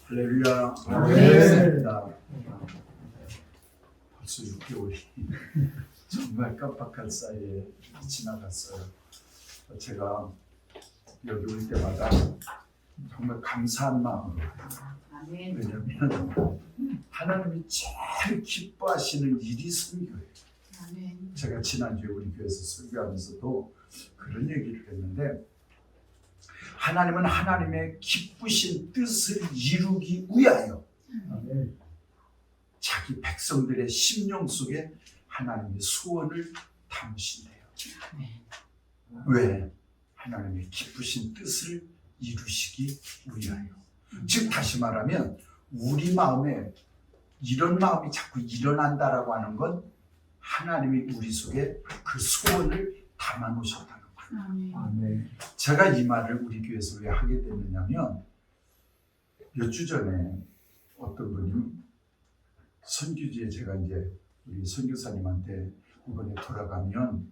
할렐루야. 아멘. 벌써 6개월이 정말 깜빡할 사이에 지나갔어요. 제가 여기 올 때마다 정말 감사한 마음으로 아멘. 왜냐하면 하나님이 제일 기뻐하시는 일이 선교예요. 아멘. 제가 지난주에 우리 교회에서 설교하면서도 그런 얘기를 했는데, 하나님은 하나님의 기쁘신 뜻을 이루기 위하여 자기 백성들의 심령 속에 하나님의 소원을 담으신대요. 왜? 하나님의 기쁘신 뜻을 이루시기 위하여. 즉 다시 말하면 우리 마음에 이런 마음이 자꾸 일어난다라고 하는 건 하나님이 우리 속에 그 소원을 담아 놓으셨다는 거예요. 아멘. 제가 이 말을 우리 교회에서 왜 하게 됐느냐면, 몇 주 전에 어떤 분이 선교지에 제가 이제 우리 선교사님한테 이번에 돌아가면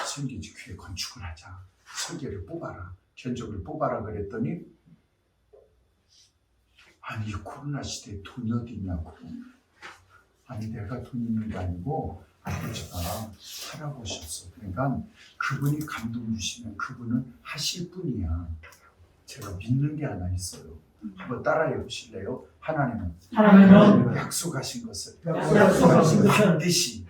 선교지 교회 건축을 하자, 설계를 뽑아라, 견적을 뽑아라 그랬더니, 아니 코로나 시대에 돈이 어디 있냐고. 아니 내가 돈 있는 게 아니고 아버지가 하라고 하셨어. 그러니까 그분이 감동 주시면 그분은 하실 분이야. 제가 믿는 게 하나 있어요. 한번 따라해 보실래요? 하나님은 약속하신 것을 반드시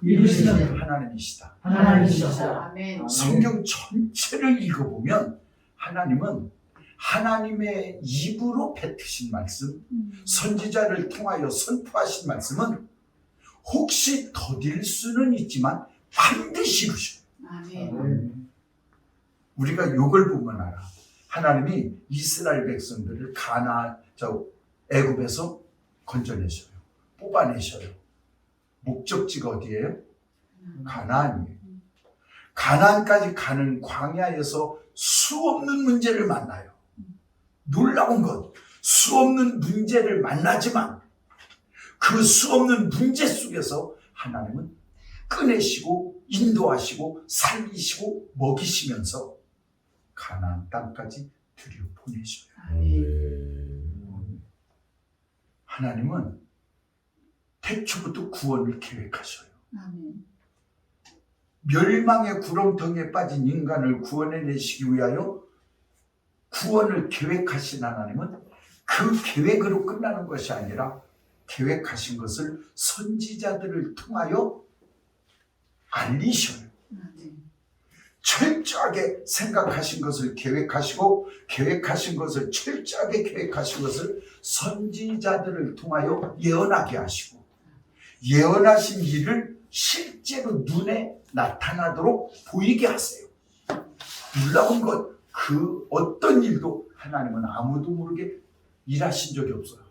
이루시는 하나님이시다. 아멘. 성경 전체를 읽어보면 하나님은 하나님의 입으로 뱉으신 말씀, 선지자를 통하여 선포하신 말씀은 혹시 더딜 수는 있지만 반드시 이루셔요. 아멘. 우리가 욕을 보면 알아. 하나님이 이스라엘 백성들을 애굽에서 건져내셔요. 뽑아내셔요. 목적지가 어디예요? 가나안이에요. 가나안까지 가는 광야에서 수없는 문제를 만나요. 놀라운 건 수없는 문제를 만나지만 그 수없는 문제 속에서 하나님은 꺼내시고 인도하시고 살리시고 먹이시면서 가나안 땅까지 들여보내셔요. 하나님은 태초부터 구원을 계획하셔요. 아멘. 멸망의 구렁텅이에 빠진 인간을 구원해내시기 위하여 구원을 계획하신 하나님은 그 계획으로 끝나는 것이 아니라 계획하신 것을 선지자들을 통하여 알리셔요. 철저하게 생각하신 것을 계획하시고 계획하신 것을 철저하게 계획하신 것을 선지자들을 통하여 예언하게 하시고 예언하신 일을 실제로 눈에 나타나도록 보이게 하세요. 놀라운 것, 그 어떤 일도 하나님은 아무도 모르게 일하신 적이 없어요.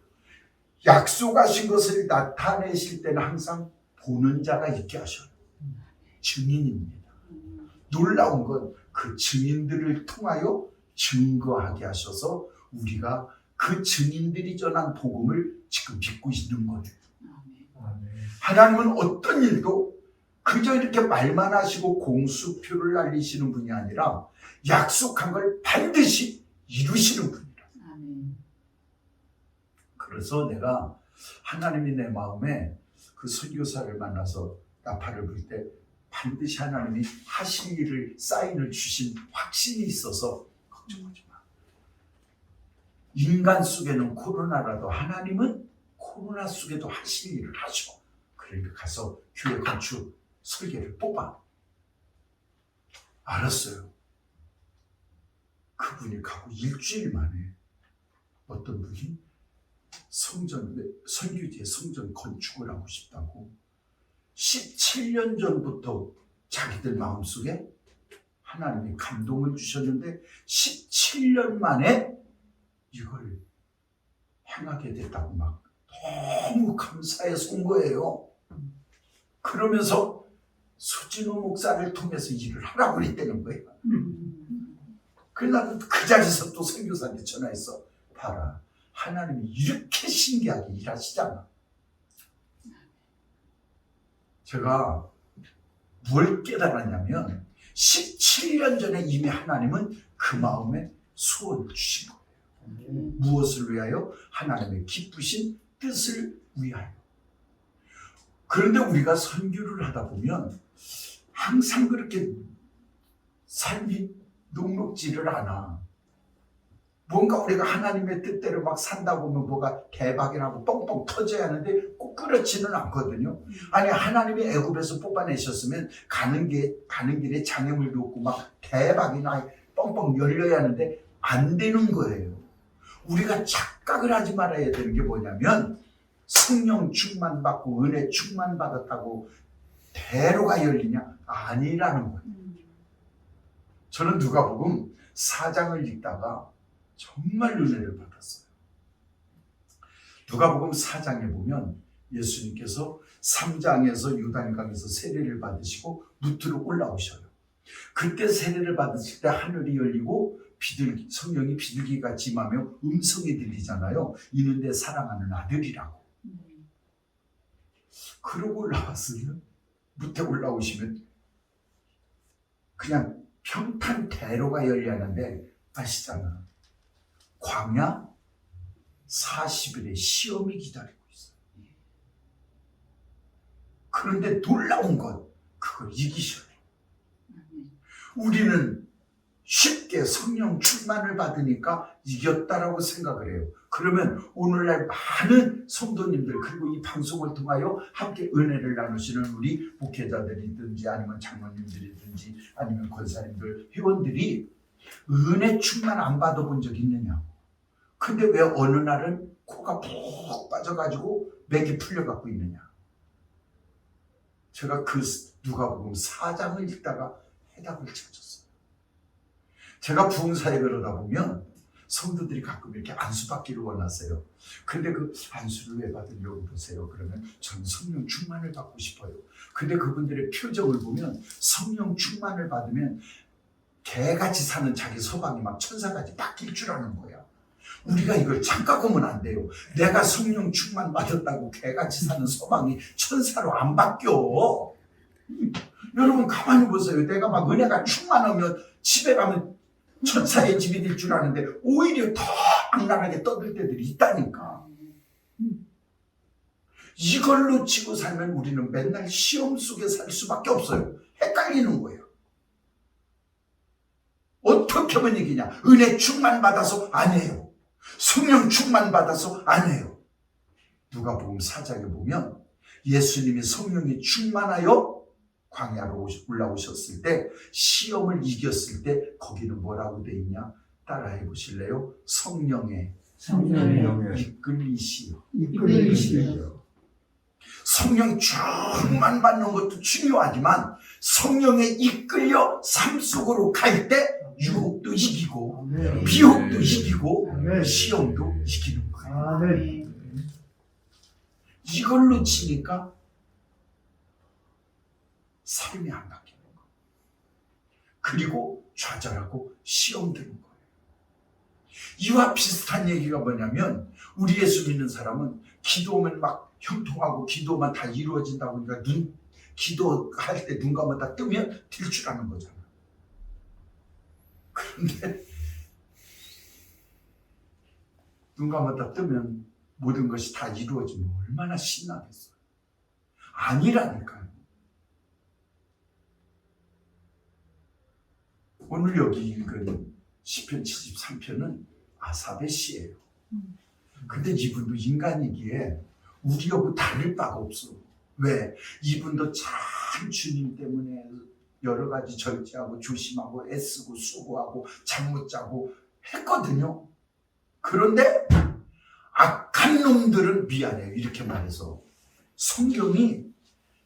약속하신 것을 나타내실 때는 항상 보는 자가 있게 하셔요. 증인입니다. 놀라운 건 그 증인들을 통하여 증거하게 하셔서 우리가 그 증인들이 전한 복음을 지금 믿고 있는 거예요. 하나님은 어떤 일도 그저 이렇게 말만 하시고 공수표를 날리시는 분이 아니라 약속한 걸 반드시 이루시는 분이라. 그래서 내가 하나님이 내 마음에 그 선교사를 만나서 나팔을 불 때 반드시 하나님이 하실 일을 사인을 주신 확신이 있어서 걱정하지 마. 인간 속에는 코로나라도 하나님은 코로나 속에도 하실 일을 하셔. 그러니까 가서 교회 건축 설계를 뽑아. 알았어요. 그분이 가고 일주일 만에 어떤 분이 선교지에 성전 건축을 하고 싶다고 17년 전부터 자기들 마음속에 하나님이 감동을 주셨는데 17년 만에 이걸 행하게 됐다고 막 너무 감사해서 온 거예요. 그러면서 수진호 목사를 통해서 일을 하라고 그랬다는 거예요. 그래서 나는 그 자리에서 또 선교사한테 전화해서 봐라, 하나님이 이렇게 신기하게 일하시잖아. 제가 뭘 깨달았냐면 17년 전에 이미 하나님은 그 마음에 소원을 주신 거예요. 무엇을 위하여? 하나님의 기쁘신 뜻을 위하여. 그런데 우리가 선교를 하다 보면 항상 그렇게 삶이 녹록지를 않아. 뭔가 우리가 하나님의 뜻대로 막 산다 보면 뭐가 대박이라고 뻥뻥 터져야 하는데 꼭 그렇지는 않거든요. 아니, 하나님이 애굽에서 뽑아내셨으면 가는 길에 장애물도 없고 막 대박이나 뻥뻥 열려야 하는데 안 되는 거예요. 우리가 착각을 하지 말아야 되는 게 뭐냐면 성령 충만 받고 은혜 충만 받았다고 대로가 열리냐? 아니라는 거예요. 저는 누가복음 4장을 읽다가 정말 은혜를 받았어요. 누가복음 4장에 보면 예수님께서 3장에서 요단강에서 세례를 받으시고 무트로 올라오셔요. 그때 세례를 받으실 때 하늘이 열리고 성령이 비둘기같이 임하며 음성이 들리잖아요. 이는 내 사랑하는 아들이라고. 그러고 올라왔으면 무트에 올라오시면 그냥 평탄 대로가 열려야 하는데 아시잖아. 광야 40일의 시험이 기다리고 있어요. 그런데 놀라운 건 그걸 이기셔야 돼요. 우리는 쉽게 성령 충만을 받으니까 이겼다라고 생각을 해요. 그러면 오늘날 많은 성도님들 그리고 이 방송을 통하여 함께 은혜를 나누시는 우리 목회자들이든지 아니면 장로님들이든지 아니면 권사님들, 회원들이 은혜 충만 안 받아본 적 있느냐? 근데 왜 어느 날은 코가 푹 빠져가지고 맥이 풀려갖고 있느냐? 제가 그 누가복음 4장을 읽다가 해답을 찾았어요. 제가 부흥사역을 하다 보면 성도들이 가끔 이렇게 안수 받기를 원하세요. 근데 그 안수를 왜 받으려고 그러세요? 그러면 저는 성령 충만을 받고 싶어요. 근데 그분들의 표정을 보면 성령 충만을 받으면 개같이 사는 자기 서방이 막 천사같이 바뀔 줄 아는 거야. 우리가 이걸 착각하면 안 돼요. 내가 성령 충만 받았다고 개같이 사는 서방이 천사로 안 바뀌어. 여러분 가만히 보세요. 내가 막 은혜가 충만하면 집에 가면 천사의 집이 될 줄 아는데 오히려 더 악랄하게 떠들 때들이 있다니까. 이걸로 치고 살면 우리는 맨날 시험 속에 살 수밖에 없어요. 헷갈리는 거예요. 어떻게 하면 이기냐? 은혜 충만 받아서 안 해요. 성령 충만 받아서 안 해요. 누가복음 4장에 보면 예수님이 성령이 충만하여 광야로 올라오셨을 때 시험을 이겼을 때 거기는 뭐라고 돼 있냐? 따라해 보실래요? 성령의 이끌리시오. 성령 충만 받는 것도 중요하지만 성령에 이끌려 삶 속으로 갈 때 유혹도 이기고 비혹도 이기고 시험도 이기는 거예요. 이걸로 치니까 삶이 안 바뀌는 거예요. 그리고 좌절하고 시험 드는 거예요. 이와 비슷한 얘기가 뭐냐면 우리 예수 믿는 사람은 기도하면 막 형통하고 기도만 다 이루어진다고 하니까 기도할 때 눈 감았다 뜨면 될 줄 아는 거잖아. 그런데 눈 감았다 뜨면 모든 것이 다 이루어지면 얼마나 신나겠어요. 아니라니까요. 오늘 여기 읽은 시편 73편은 아삽의 시예요. 근데 이분도 인간이기에 우리하고 다를 바가 없어. 왜? 이분도 참 주님 때문에 여러 가지 절제하고 조심하고 애쓰고 수고하고 잠 못 자고 했거든요. 그런데 악한 놈들은 미안해요. 이렇게 말해서 성경이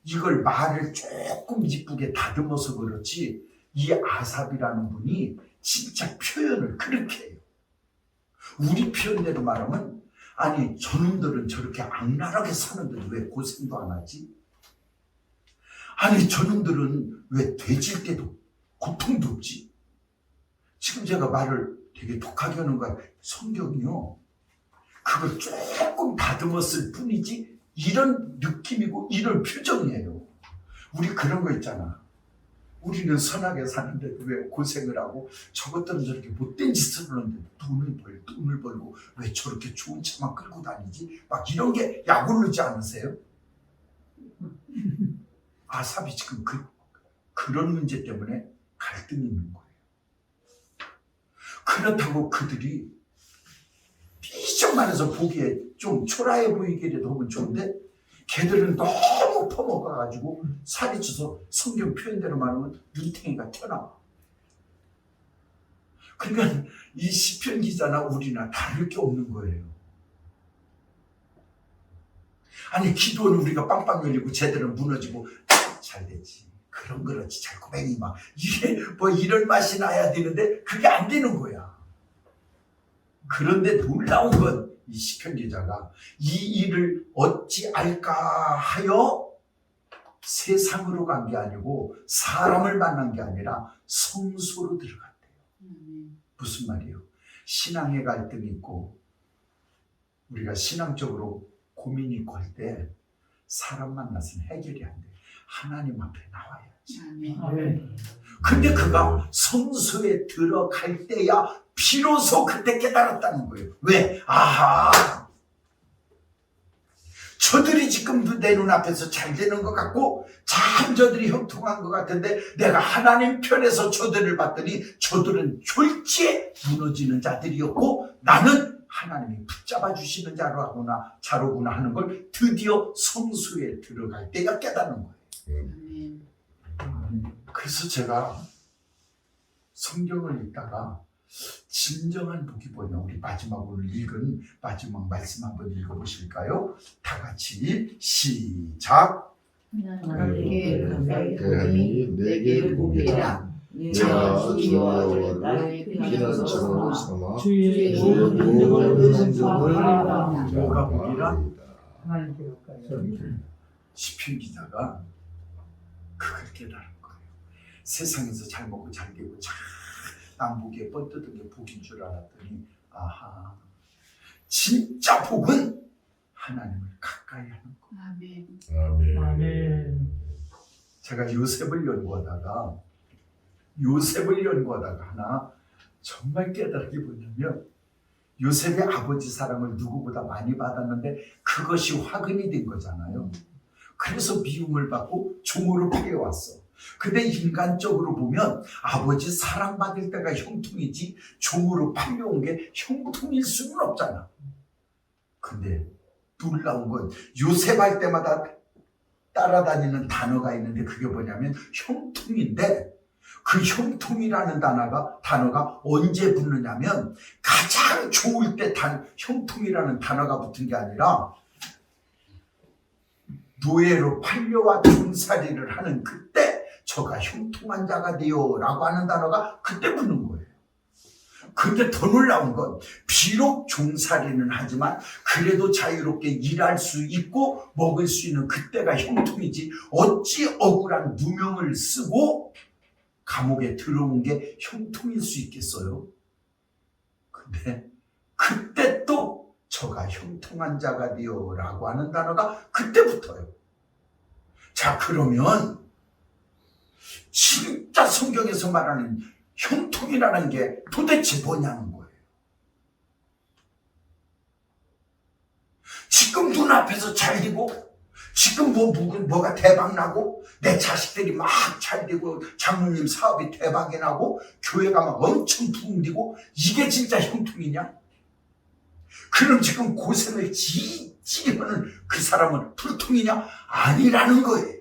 이걸 말을 조금 이쁘게 다듬어서 그렇지 이 아삽이라는 분이 진짜 표현을 그렇게 해요. 우리 표현대로 말하면 아니 저놈들은 저렇게 악랄하게 사는데도 왜 고생도 안 하지? 아니 저놈들은 왜 돼질 때도 고통도 없지? 지금 제가 말을 되게 독하게 하는 거야. 성경이요 그걸 조금 다듬었을 뿐이지 이런 느낌이고 이런 표정이에요. 우리 그런 거 있잖아. 우리는 선하게 사는데 왜 고생을 하고 저것들은 저렇게 못된 짓을 하는데 돈을 벌고 왜 저렇게 좋은 차만 끌고 다니지? 막 이런 게 약올르지 않으세요? 아삽이 지금 그런 문제 때문에 갈등이 있는 거예요. 그렇다고 그들이 비전만해서 보기에 좀 초라해 보이기라도 하면 좋은데 걔들은 너무 퍼먹어가지고 살이 쪄서 성경 표현대로 말하면 눈탱이가 튀어나와. 그러니까 이 시편 기자나 우리나 다를 게 없는 거예요. 아니 기도는 우리가 빵빵 열리고 제대로 무너지고 잘 됐지. 그런 그렇지 잘고뱅이 막 이게 뭐 이런 맛이 나야 되는데 그게 안 되는 거야. 그런데 놀라운 건 이 시편 기자가 이 일을 어찌 알까 하여 세상으로 간 게 아니고 사람을 만난 게 아니라 성소로 들어갔대요. 무슨 말이에요? 신앙의 갈등이 있고 우리가 신앙적으로 고민이 있고 할 때 사람 만나서는 해결이 안 돼. 하나님 앞에 나와야지. 근데 그가 성소에 들어갈 때야 비로소 그때 깨달았다는 거예요. 왜? 아하! 저들이 지금도 내 눈앞에서 잘 되는 것 같고 참 저들이 형통한 것 같은데 내가 하나님 편에서 저들을 봤더니 저들은 졸지에 무너지는 자들이었고 나는 하나님이 붙잡아 주시는 자로구나 하는 걸 드디어 성소에 들어갈 때가 깨닫는 거예요. 그래서 제가 성경을 읽다가 진정한 복이 뭐냐, 우리 마지막 오늘 읽은 마지막 말씀 한번 읽어보실까요? 다 같이 시작. 나에게 가까이 대하니 내게 복이라. 내가 주와 나의 피난처로 삼아 주의 모든 성적을 뭐가 복이라? 하나님께 가까이 시편 기자가 그걸 깨달은 거예요. 세상에서 잘 먹고 잘 되고 남 보기에 뻗뜯은 게 복인 줄 알았더니 아하, 진짜 복은 하나님을 가까이 하는 거예요. 아멘. 아멘. 제가 요셉을 연구하다가 하나 정말 깨달은 게 뭐냐면 요셉의 아버지 사랑을 누구보다 많이 받았는데 그것이 화근이 된 거잖아요. 그래서 미움을 받고 종으로 팔려왔어. 근데 인간적으로 보면 아버지 사랑받을 때가 형통이지 종으로 팔려온 게 형통일 수는 없잖아. 근데 놀라운 건 요셉 할 때마다 따라다니는 단어가 있는데 그게 뭐냐면 형통인데 그 형통이라는 단어가 언제 붙느냐면 가장 좋을 때 형통이라는 단어가 붙은 게 아니라 노예로 팔려와 종살이를 하는 그때 저가 형통한 자가 되어 라고 하는 단어가 그때 붙는 거예요. 근데 더 놀라운 건 비록 종살이는 하지만 그래도 자유롭게 일할 수 있고 먹을 수 있는 그때가 형통이지 어찌 억울한 누명을 쓰고 감옥에 들어온 게 형통일 수 있겠어요? 근데 그때 또 저가 형통한 자가 되어 라고 하는 단어가 그때 붙어요. 자, 그러면 진짜 성경에서 말하는 형통이라는 게 도대체 뭐냐는 거예요. 지금 눈앞에서 잘 되고 지금 뭐가 대박나고 내 자식들이 막 잘 되고 장로님 사업이 대박이 나고 교회가 막 엄청 붕디고 이게 진짜 형통이냐? 그럼 지금 고생을 지지 하는 그 사람은 불통이냐? 아니라는 거예요.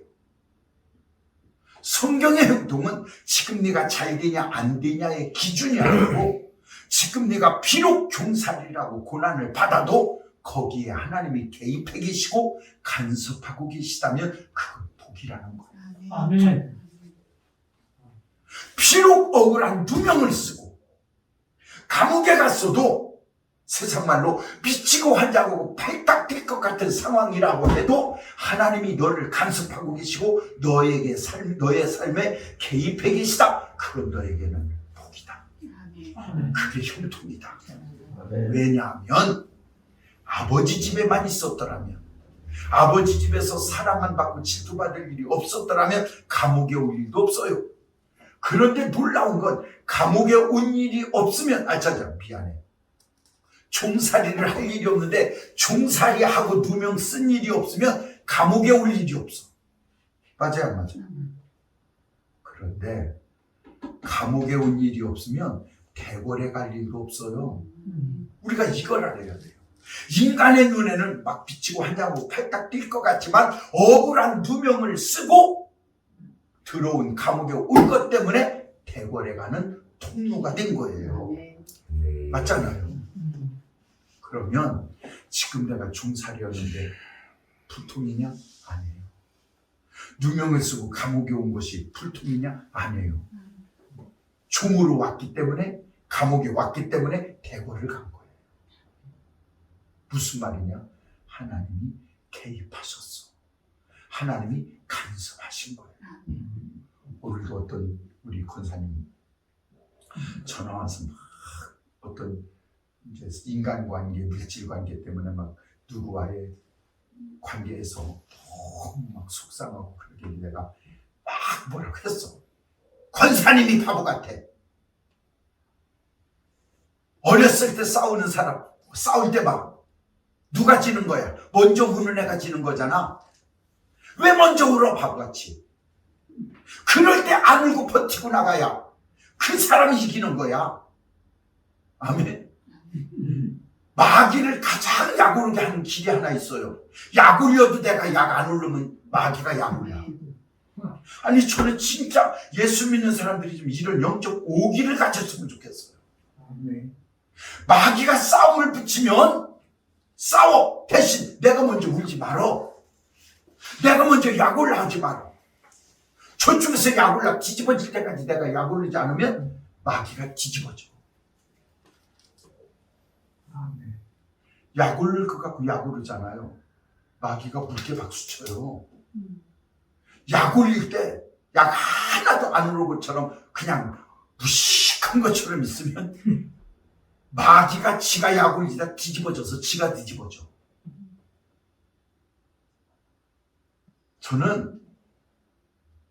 성경의 형통은 지금 네가 잘 되냐 안 되냐의 기준이 아니고 지금 네가 비록 종살이라고 고난을 받아도 거기에 하나님이 개입해 계시고 간섭하고 계시다면 그건 복이라는 거예요. 아멘. 비록 억울한 누명을 쓰고 감옥에 갔어도 세상 말로 미치고 환장하고 팔딱 뛸 것 같은 상황이라고 해도 하나님이 너를 간섭하고 계시고 너의 삶에 개입해 계시다. 그건 너에게는 복이다. 그게 형통이다. 왜냐하면 아버지 집에만 있었더라면, 아버지 집에서 사랑만 받고 질투받을 일이 없었더라면 감옥에 올 일도 없어요. 그런데 놀라운 건 감옥에 온 일이 없으면 미안해. 종살이를 할 일이 없는데 종살이하고 누명 쓴 일이 없으면 감옥에 올 일이 없어. 맞아요, 안 맞아요? 그런데 감옥에 온 일이 없으면 대궐에 갈 일도 없어요. 우리가 이걸 알아야 돼요. 인간의 눈에는 막 비치고 한다고 팔딱 뛸 것 같지만 억울한 누명을 쓰고 들어온 감옥에 온 것 때문에 대궐에 가는 통로가 된 거예요. 맞잖아요. 그러면 지금 내가 종살이였는데 불통이냐? 아니에요. 누명을 쓰고 감옥에 온 것이 불통이냐? 아니에요. 종으로 왔기 때문에, 감옥에 왔기 때문에 대궐을 간 거예요. 무슨 말이냐? 하나님이 개입하셨어. 하나님이 간섭하신 거예요. 오늘도 어떤 우리 권사님이 전화 와서 막 어떤 이제 인간관계, 물질관계 때문에 막 누구와의 관계에서 너무 막 속상하고 그러길래 내가 막 뭐라고 했어. 권사님이 바보 같아. 어렸을 때 싸우는 사람, 싸울 때 막 누가 지는 거야? 먼저 우는 애가 지는 거잖아. 왜 먼저 울어, 바보같이? 그럴 때 안 울고 버티고 나가야 그 사람이 이기는 거야. 아멘. 마귀를 가장 약오르게 하는 길이 하나 있어요. 약올려도 내가 약 안 오르면 마귀가 약올려. 아니 저는 진짜 예수 믿는 사람들이 좀 이런 영적 오기를 가졌으면 좋겠어요. 마귀가 싸움을 붙이면 싸워. 대신 내가 먼저 울지 말어. 내가 먼저 약올라 하지 말어. 저쪽에서 약올라 뒤집어질 때까지 내가 약올리지 않으면 마귀가 뒤집어져. 약올릴 것 같고 약오르잖아요. 마귀가 물개 박수 쳐요. 약올릴 때 약 하나도 안 오를 것처럼 그냥 무식한 것처럼 있으면 마귀가 지가 약올리다 뒤집어져서 지가 뒤집어져. 저는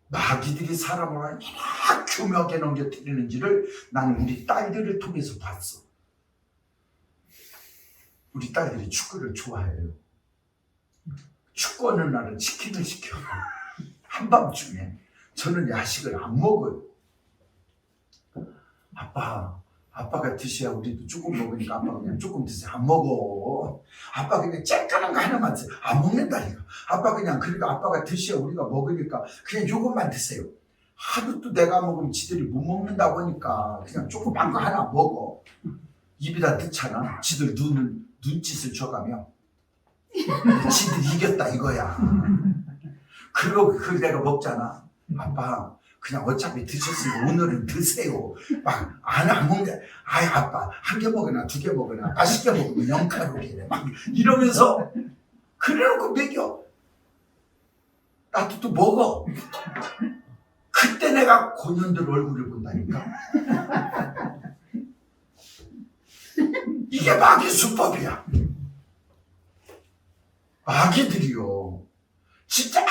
마귀들이 사람을 얼마나 교묘하게 넘겨뜨리는지를 나는 우리 딸들을 통해서 봤어. 우리 딸들이 축구를 좋아해요. 축구하는 날은 치킨을 시켜요. 한밤중에. 저는 야식을 안 먹어요. 아빠가 드셔야 우리도 조금 먹으니까 아빠가 그냥 조금 드세요. 안 먹어. 아빠 그냥 쬐까만 거 하나만 드세요. 안 먹는다니까. 아빠 그냥 그러니까 아빠가 드셔야 우리가 먹으니까 그냥 요것만 드세요. 하루 또 내가 먹으면 지들이 못 먹는다고 하니까 그냥 조그만 거 하나 먹어. 입에다 넣잖아. 지들 눈짓을 줘가며 지들 이겼다 이거야. 그리고 그걸 내가 먹잖아. 아빠 그냥 어차피 드셨으니까 오늘은 드세요. 막 안 먹는데 아이 아빠 한 개 먹으나 두 개 먹으나 맛있게 먹으면 0칼로리래. 막 이러면서 그래놓고 먹여. 나도 또 먹어. 그때 내가 고년들 얼굴을 본다니까. 이게 마귀 수법이야. 마귀들이요. 진짜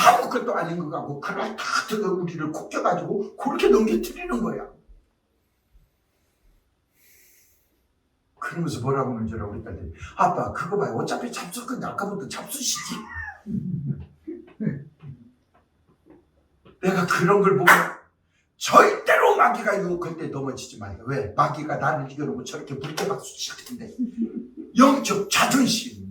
아무것도 아닌 것 같고 그렇게 우리를 콕겨가지고 그렇게 넘겨뜨리는 거야. 그러면서 뭐라고 하는 줄 알아 우리 딸들이. 아빠 그거 봐요. 어차피 잡술 건데 아까부터 잡수시지. 내가 그런 걸 보면 절대로 마귀가 유혹할 때 넘어지지 말아요. 왜? 마귀가 나를 이겨놓고 저렇게 물개박수 칠 텐데. 영적 자존심.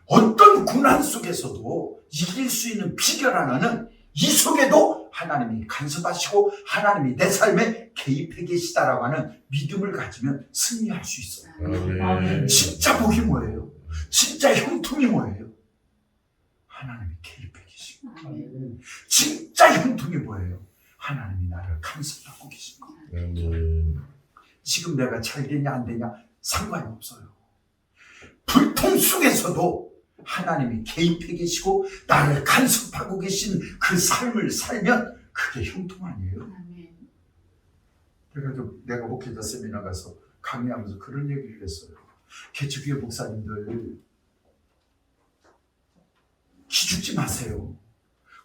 어떤 고난 속에서도 이길 수 있는 비결 하나는 이 속에도 하나님이 간섭하시고 하나님이 내 삶에 개입해 계시다라고 하는 믿음을 가지면 승리할 수 있어요. 아멘. 진짜 복이 뭐예요? 진짜 형통이 뭐예요? 하나님이 개입해 계시고. 진짜 형통이 뭐예요? 하나님이 나를 간섭하고 계신 거예요. 아멘. 지금 내가 잘 되냐 안 되냐 상관이 없어요. 불통 속에서도 하나님이 개입해 계시고 나를 간섭하고 계신 그 삶을 살면 그게 형통 아니에요? 그래가지고 내가 목회자 세미나 가서 강의하면서 그런 얘기를 했어요. 개척교회 목사님들 기죽지 마세요.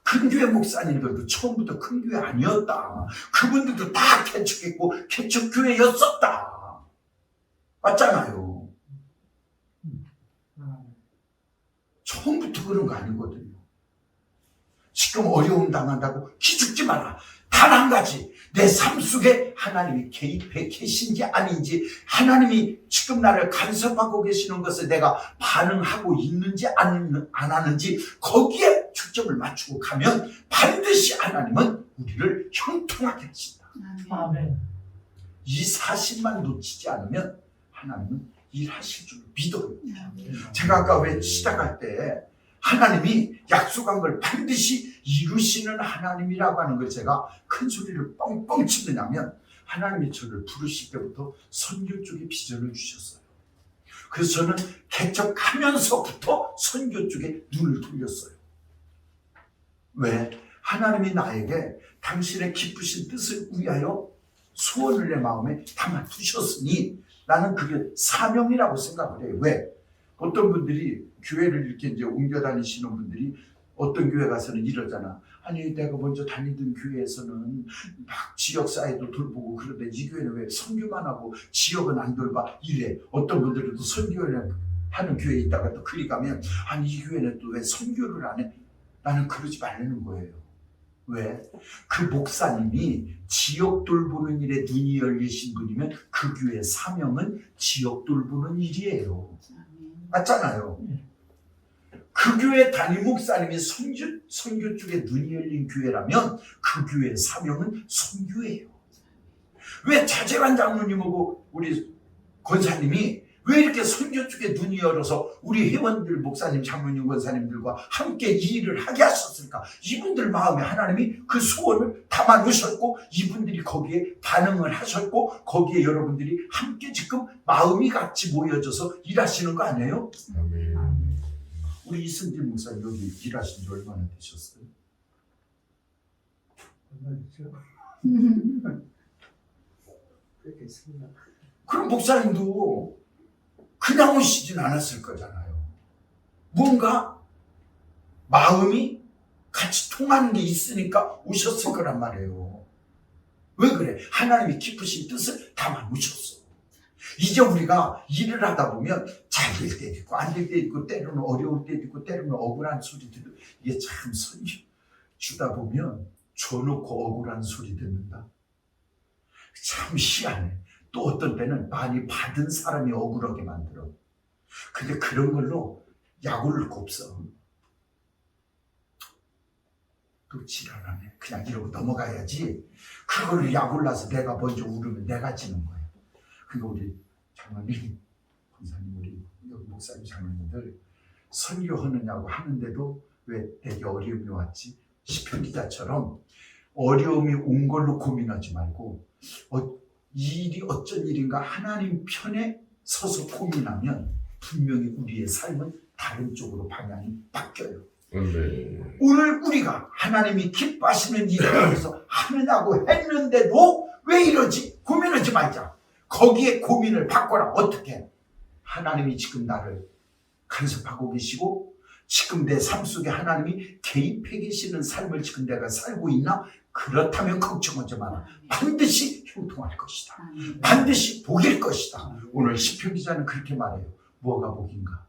큰 교회 목사님들도 처음부터 큰 교회 아니었다. 그분들도 다 개척했고 개척교회였었다. 맞잖아요. 처음부터 그런 거 아니거든요. 지금 어려움 당한다고 기죽지 마라. 단 한 가지, 내 삶 속에 하나님이 개입해 계신지 아닌지, 하나님이 지금 나를 간섭하고 계시는 것에 내가 반응하고 있는지 안 하는지 거기에 초점을 맞추고 가면 반드시 하나님은 우리를 형통하게 하신다. 아멘. 이 사실만 놓치지 않으면 하나님은 일하실 줄 믿어요. 제가 아까 왜 시작할 때 하나님이 약속한 걸 반드시 이루시는 하나님이라고 하는 걸 제가 큰 소리를 뻥뻥 치느냐면, 하나님이 저를 부르실 때부터 선교 쪽에 비전을 주셨어요. 그래서 저는 개척하면서부터 선교 쪽에 눈을 돌렸어요. 왜? 하나님이 나에게 당신의 기쁘신 뜻을 위하여 소원을 내 마음에 담아 두셨으니 나는 그게 사명이라고 생각을 해요. 왜? 어떤 분들이 교회를 이렇게 이제 옮겨 다니시는 분들이 어떤 교회 가서는 이러잖아. 아니, 내가 먼저 다니던 교회에서는 막 지역사회도 돌보고 그런데 이 교회는 왜 선교만 하고 지역은 안 돌봐? 이래. 어떤 분들은 또 선교를 하는 교회에 있다가 또 그리 가면 아니, 이 교회는 또 왜 선교를 안 해? 나는 그러지 말라는 거예요. 왜? 그 목사님이 지역 돌보는 일에 눈이 열리신 분이면 그 교회의 사명은 지역 돌보는 일이에요. 맞잖아요. 그 교회 담임 목사님이 선교 쪽에 눈이 열린 교회라면 그 교회의 사명은 선교예요. 왜 차재환 장로님하고 우리 권사님이 왜 이렇게 선교 쪽에 눈이 열어서 우리 회원들 목사님, 장로님, 권사님들과 함께 이 일을 하게 하셨을까? 이분들 마음에 하나님이 그 소원을 담아 놓으셨고 이분들이 거기에 반응을 하셨고 거기에 여러분들이 함께 지금 마음이 같이 모여져서 일하시는 거 아니에요? 아멘. 우리 이승길 목사님 여기 일하신 지 얼마나 되셨어요? 그럼 목사님도 그냥 오시진 않았을 거잖아요. 뭔가 마음이 같이 통하는 게 있으니까 오셨을 거란 말이에요. 왜 그래? 하나님이 깊으신 뜻을 담아 놓으셨어. 이제 우리가 일을 하다 보면 잘 될 때도 있고 안 될 때도 있고 때로는 어려울 때도 있고 때로는 억울한 소리도, 이게 참 선교 주다 보면 줘놓고 억울한 소리 듣는다. 참 희한해. 또 어떤 때는 많이 받은 사람이 억울하게 만들어. 근데 그런 걸로 약올릴 거 없어. 또 지랄하네. 그냥 이러고 넘어가야지. 그걸 약올라서 내가 먼저 울으면 내가 지는 거야. 그러니까 우리 장로님, 권사님, 우리 여기 목사님, 장로님들 선교하느냐고 하는데도 왜 내게 어려움이 왔지? 시편 기자처럼 어려움이 온 걸로 고민하지 말고 이 일이 어쩐 일인가 하나님 편에 서서 고민하면 분명히 우리의 삶은 다른 쪽으로 방향이 바뀌어요. 아멘. 오늘 우리가 하나님이 기뻐하시는 일을 위해서 하느냐고 했는데도 왜 이러지? 고민하지 말자. 거기에 고민을 바꿔라. 어떻게? 하나님이 지금 나를 간섭하고 계시고 지금 내 삶 속에 하나님이 개입해 계시는 삶을 지금 내가 살고 있나? 그렇다면 걱정하지 마라. 반드시 형통할 것이다. 반드시 복일 것이다. 오늘 시편 기자는 그렇게 말해요. 뭐가 복인가?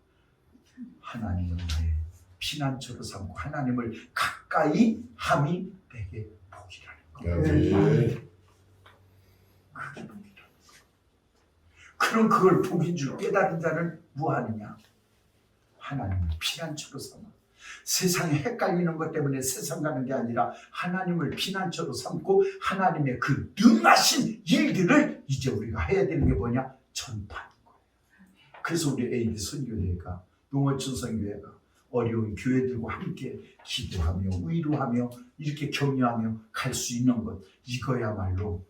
하나님을 나의 피난처로 삼고 하나님을 가까이 함이 내게 복이라는 거예요. 아멘. 그게 복이다. 그럼 그걸 복인 줄 깨달은 자는 무하느냐? 하나님을 피난처로 삼아. 세상에 헷갈리는 것 때문에 세상 가는 게 아니라 하나님을 피난처로 삼고 하나님의 그 능하신 일들을 이제 우리가 해야 되는 게 뭐냐? 전파하는 거예요. 그래서 우리 AD 선교회가, 농어촌 선교회가 어려운 교회들과 함께 기도하며 위로하며 이렇게 격려하며 갈 수 있는 것, 이거야말로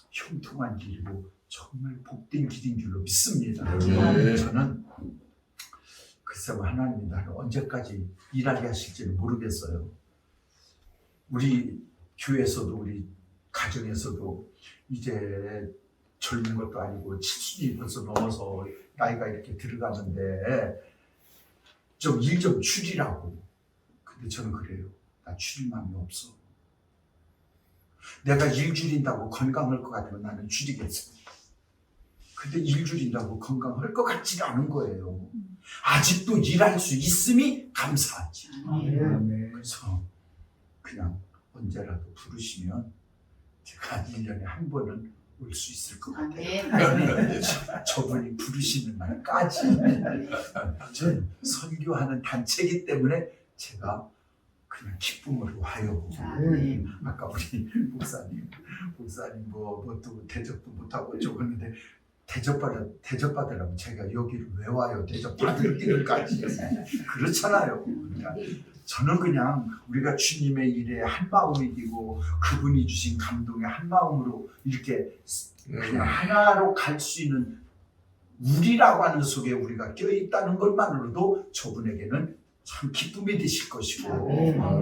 형통한 길이고 정말 복된 길인 줄로 믿습니다. 네. 저는 글쎄 하나님이 나를 언제까지 일하게 하실지는 모르겠어요. 우리 교회에서도 우리 가정에서도 이제 젊은 것도 아니고 70이 벌써 넘어서 나이가 이렇게 들어가는데 좀 일 좀 줄이라고. 근데 저는 그래요. 나 줄일 마음이 없어. 내가 일 줄인다고 건강할 것 같으면 나는 줄이겠어. 근데 일 줄인다고 건강할 것 같지는 않은 거예요. 아직도 일할 수 있음이 감사하지. 아멘. 그래서 그냥 언제라도 부르시면 제가 1년에 한 번은 올 수 있을 것 같아요. 저분이 부르시는 날까지. 저는 선교하는 단체이기 때문에 제가 그냥 기쁨으로 와요. 아까 우리 목사님 뭐또 대접도 못하고 적었는데 대접받으려면 제가 여기를 왜 와요? 대접받을 때까지. 그렇잖아요. 그러니까 저는 그냥 우리가 주님의 일에 한 마음이고 그분이 주신 감동에 한 마음으로 이렇게 그냥 하나로 갈 수 있는 우리라고 하는 속에 우리가 껴있다는 것만으로도 저분에게는 참 기쁨이 되실 것이고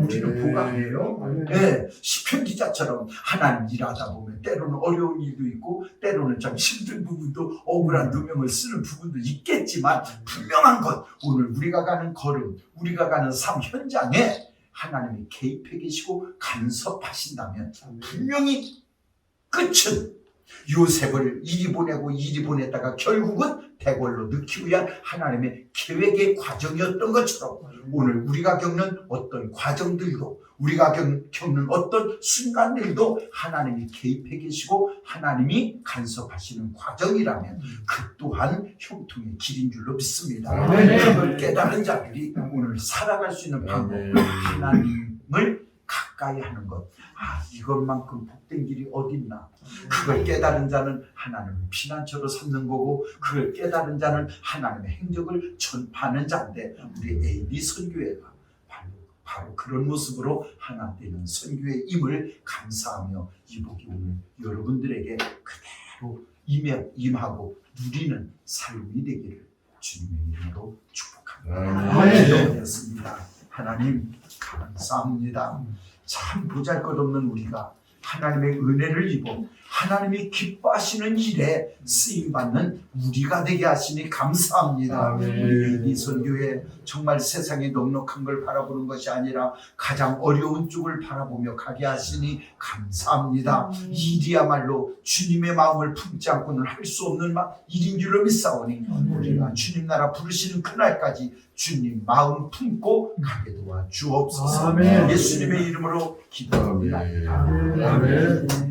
우리는 보강해요. 네, 시편 기자처럼 하나님 일하다 보면 때로는 어려운 일도 있고 때로는 참 힘든 부분도 억울한 누명을 쓰는 부분도 있겠지만 분명한 것 오늘 우리가 가는 걸음 우리가 가는 삶 현장에 하나님이 개입해 계시고 간섭하신다면 분명히 끝은 요셉을 이리 보내고 이리 보냈다가 결국은 대궐로 넣기 위한 하나님의 계획의 과정이었던 것처럼 오늘 우리가 겪는 어떤 과정들도 우리가 겪는 어떤 순간들도 하나님이 개입해 계시고 하나님이 간섭하시는 과정이라면 그 또한 형통의 길인 줄로 믿습니다. 그걸 깨달은 자들이 오늘 살아갈 수 있는 방법 하나님을 가까이 하는 것 이것만큼 복된 길이 어딨나. 그걸 깨달은 자는 하나님을 피난처로 삼는 거고 그걸 깨달은 자는 하나님의 행적을 전파하는 자인데 우리 AB 선교회가 바로 그런 모습으로 하나 되는 선교의 임을 감사하며 이 복이 오늘 여러분들에게 그대로 임하고 누리는 삶이 되기를 주님의 이름으로 축복합니다. 기도하였습니다. 하나님 감사합니다. 참 보잘것없는 우리가 하나님의 은혜를 입어 하나님이 기뻐하시는 일에 쓰임받는 우리가 되게 하시니 감사합니다. 우리 이 선교회 정말 세상이 넉넉한 걸 바라보는 것이 아니라 가장 어려운 쪽을 바라보며 가게 하시니 감사합니다. 일이야말로 주님의 마음을 품지 않고는 할 수 없는 일인 줄로 믿사오니 우리가 주님 나라 부르시는 그날까지 주님 마음 품고 가게 도와 주옵소서. 예수님의 이름으로 기도합니다. 아멘.